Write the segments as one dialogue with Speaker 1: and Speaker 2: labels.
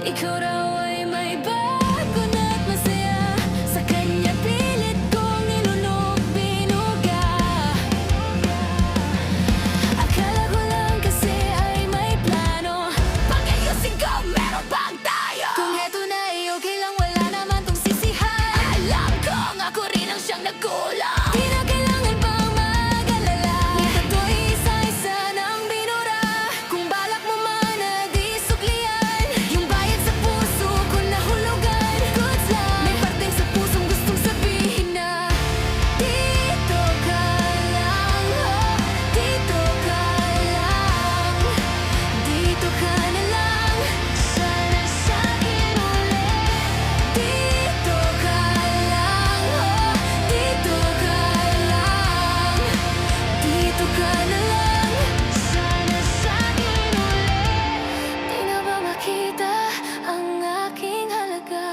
Speaker 1: Ikaw raw ay may bago na't masaya. Sa kanya pilit kong nilunok binuga. Akala ko lang kasi ay may plano. Pag-ayusin ko, meron bang tayo? Kung eto na ay okay lang, wala naman tong sisihan. Alam kong ako rin ang siyang nagkulang. Di na kailangan pang mag-alala. Ito'y isa-isa ng binura. Kung balak mo man na di suklian, yung bayad sa puso ko nahulugan. Goods lang, may parteng sa pusong gustong sabihin na dito ka lang, oh, dito ka lang. Dito ka na lang, sana sa'kin ulit. Dito ka lang, oh, dito ka lang. Dito ka na lang, sana sa'kin ulit. Di na ba makita ang aking halaga?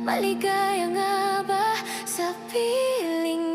Speaker 1: Maligaya nga ba sa piling